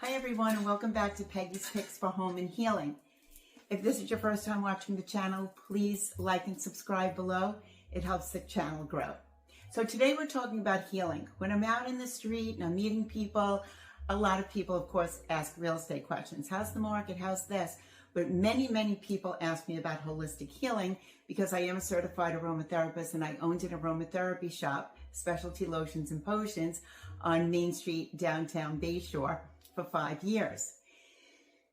Hi everyone, and welcome back to Peggy's Picks for Home and Healing. If this is your first time watching the channel, please like and subscribe below. It helps the channel grow. So today we're talking about healing. When I'm out in the street and I'm meeting people, a lot of people, of course, ask real estate questions. How's the market? How's this? But many people ask me about holistic healing because I am a certified aromatherapist and I owned an aromatherapy shop, Specialty Lotions and Potions, on Main Street, downtown Bayshore for 5 years.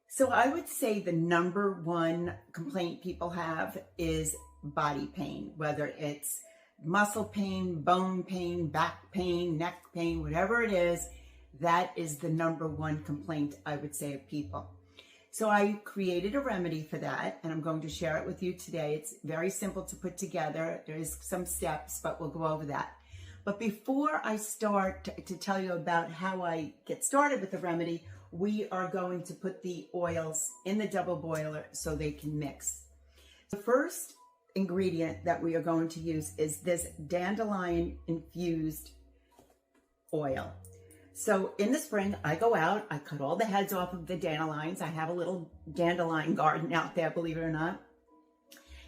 So I would say the number one complaint people have is body pain, whether it's muscle pain, bone pain, back pain, neck pain, whatever it is, that is the number one complaint I would say of people. So I created a remedy for that, and I'm going to share it with you today. It's very simple to put together. There's some steps, but we'll go over that. But before I start to tell you about how I get started with the remedy, we are going to put the oils in the double boiler so they can mix. The first ingredient that we are going to use is this dandelion infused oil. So in the spring, I go out, I cut all the heads off of the dandelions. I have a little dandelion garden out there, believe it or not.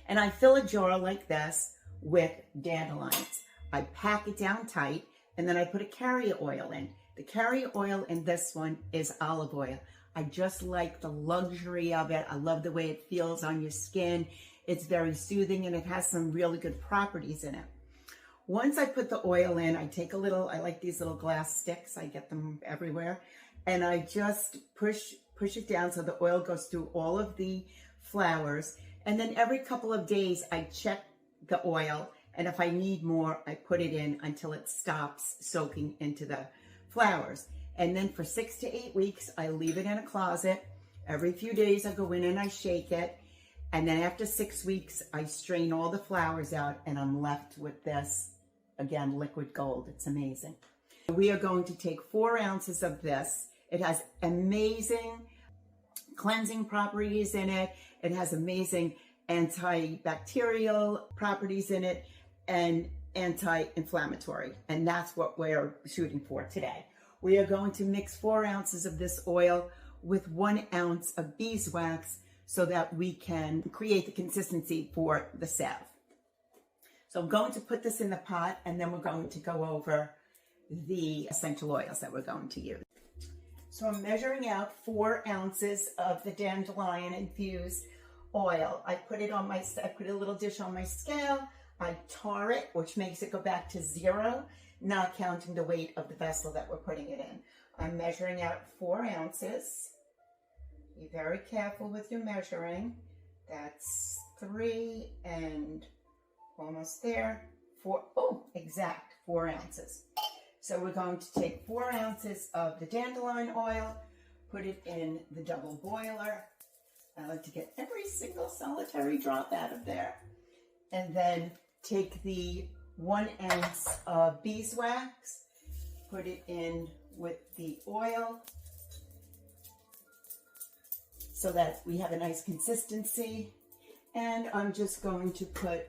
And I fill a jar like this with dandelions. I pack it down tight, and then I put a carrier oil in. The carrier oil in this one is olive oil. I just like the luxury of it. I love the way it feels on your skin. It's very soothing, and it has some really good properties in it. Once I put the oil in, I take I like these little glass sticks. I get them everywhere. And I just push it down so the oil goes through all of the flowers. And then every couple of days, I check the oil. And if I need more, I put it in until it stops soaking into the flowers. And then for 6 to 8 weeks, I leave it in a closet. Every few days, I go in and I shake it. And then after 6 weeks, I strain all the flowers out and I'm left with this, again, liquid gold. It's amazing. We are going to take 4 ounces of this. It has amazing cleansing properties in it. It has amazing antibacterial properties in it and anti-inflammatory. And that's what we're shooting for today. We are going to mix 4 ounces of this oil with 1 ounce of beeswax so that we can create the consistency for the salve. So I'm going to put this in the pot, and then we're going to go over the essential oils that we're going to use. So I'm measuring out 4 ounces of the dandelion infused oil. I put a little dish on my scale. I tar it, which makes it go back to 0, not counting the weight of the vessel that we're putting it in. I'm measuring out 4 ounces. Be very careful with your measuring. That's 3 and almost there. 4, exact 4 ounces. So we're going to take 4 ounces of the dandelion oil, put it in the double boiler. I like to get every single solitary drop out of there. And then take the 1 ounce of beeswax, put it in with the oil so that we have a nice consistency. And I'm just going to put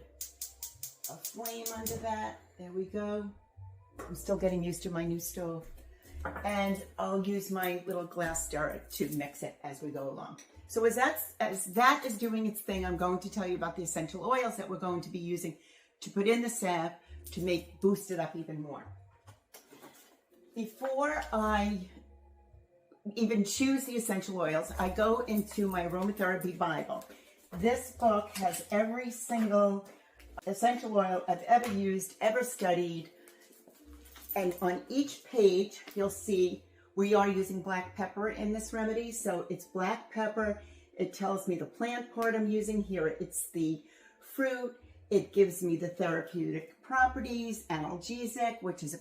a flame under that. There we go. I'm still getting used to my new stove. And I'll use my little glass stirrer to mix it as we go along. So as that is doing its thing, I'm going to tell you about the essential oils that we're going to be using to put in the salve to boost it up even more. Before I even choose the essential oils, I go into my aromatherapy Bible. This book has every single essential oil I've ever used, ever studied. And on each page, you'll see we are using black pepper in this remedy. So it's black pepper. It tells me the plant part I'm using here. It's the fruit. It gives me the therapeutic properties, analgesic, which is a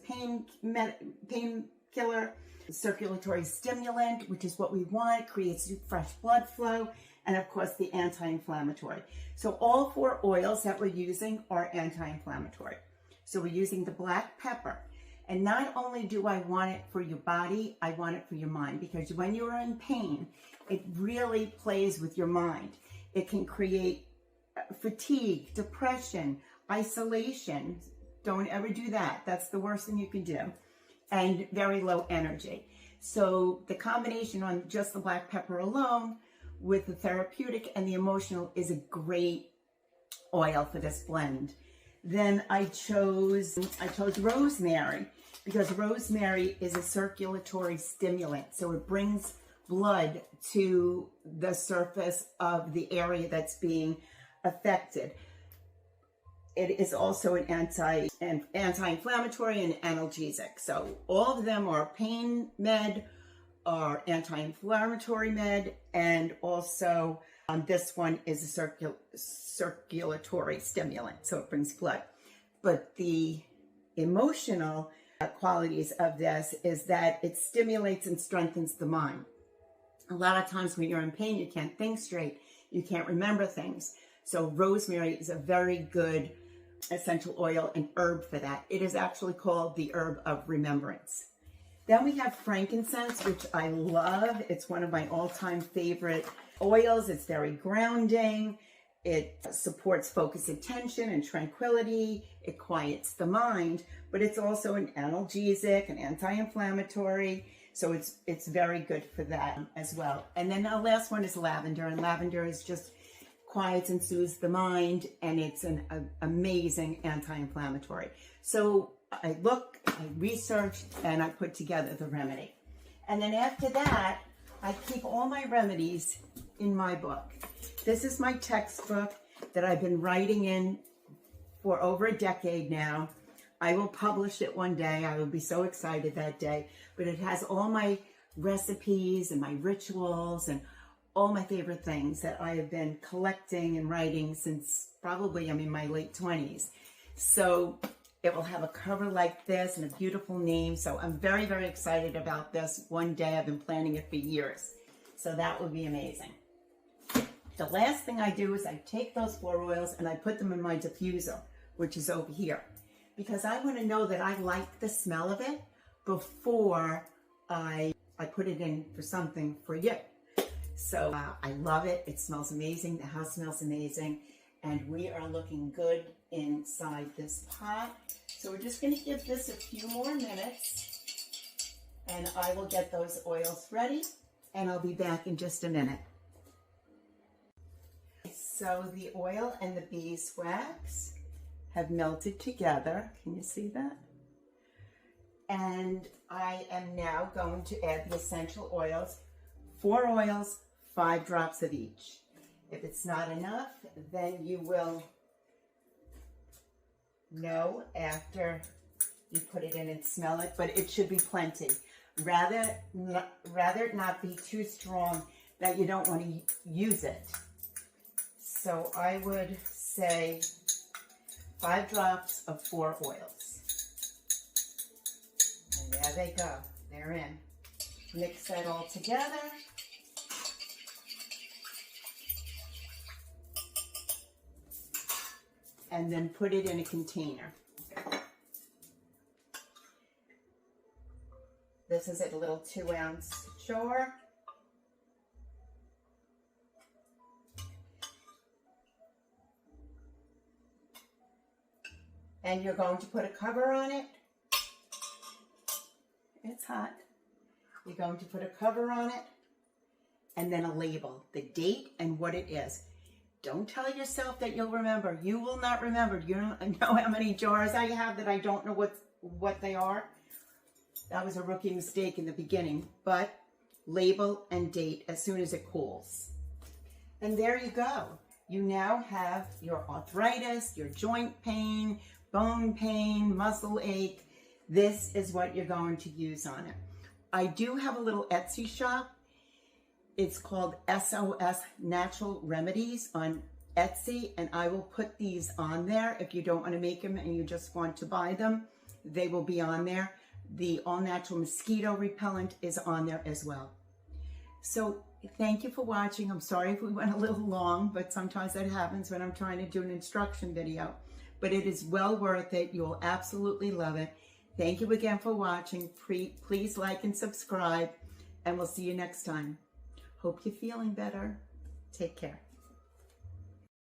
painkiller, circulatory stimulant, which is what we want, creates fresh blood flow, and of course the anti-inflammatory. So all 4 oils that we're using are anti-inflammatory. So we're using the black pepper. And not only do I want it for your body, I want it for your mind, because when you are in pain, it really plays with your mind. It can create fatigue, depression, isolation. Don't ever do that. That's the worst thing you can do. And very low energy. So the combination on just the black pepper alone with the therapeutic and the emotional is a great oil for this blend. Then I chose rosemary, because rosemary is a circulatory stimulant. So it brings blood to the surface of the area that's being affected. It is also an anti-inflammatory and analgesic. So all of them are pain med, are anti-inflammatory med, and also this one is a circulatory stimulant, so it brings blood. But the emotional qualities of this is that it stimulates and strengthens the mind. A lot of times when you're in pain, you can't think straight, you can't remember things. So rosemary is a very good essential oil and herb for that. It is actually called the herb of remembrance. Then we have frankincense, which I love. It's one of my all-time favorite oils. It's very grounding. It supports focus, attention, and tranquility. It quiets the mind, but it's also an analgesic, an anti-inflammatory. So it's very good for that as well. And then our last one is lavender, and lavender is just quiets and soothes the mind, and it's an amazing anti-inflammatory. So I researched, and I put together the remedy. And then after that, I keep all my remedies in my book. This is my textbook that I've been writing in for over a decade now. I will publish it one day. I will be so excited that day. But it has all my recipes and my rituals and all my favorite things that I have been collecting and writing since probably I'm in my late 20s. So it will have a cover like this and a beautiful name. So I'm very, very excited about this. One day, I've been planning it for years. So that would be amazing. The last thing I do is I take those 4 oils and I put them in my diffuser, which is over here, because I want to know that I like the smell of it before I put it in for something for you. So I love it. It smells amazing. The house smells amazing. And we are looking good inside this pot. So we're just going to give this a few more minutes, and I will get those oils ready, and I'll be back in just a minute. So the oil and the beeswax have melted together. Can you see that? And I am now going to add the essential oils. 4 oils, 5 drops of each. If it's not enough, then you will know after you put it in and smell it, but it should be plenty. Rather it not be too strong that you don't want to use it. So I would say 5 drops of 4 oils. And there they go. They're in. Mix that all together. And then put it in a container. This is a little 2-ounce jar. And you're going to put a cover on it. It's hot. You're going to put a cover on it and then a label, the date and what it is. Don't tell yourself that you'll remember. You will not remember. You don't know how many jars I have that I don't know what they are. That was a rookie mistake in the beginning. But label and date as soon as it cools. And there you go. You now have your arthritis, your joint pain, bone pain, muscle ache. This is what you're going to use on it. I do have a little Etsy shop. It's called SOS Natural Remedies on Etsy, and I will put these on there. If you don't want to make them and you just want to buy them, they will be on there. The all natural mosquito repellent is on there as well. So thank you for watching. I'm sorry if we went a little long, but sometimes that happens when I'm trying to do an instruction video. But it is well worth it. You will absolutely love it. Thank you again for watching. Please like and subscribe, and we'll see you next time. Hope you're feeling better. Take care.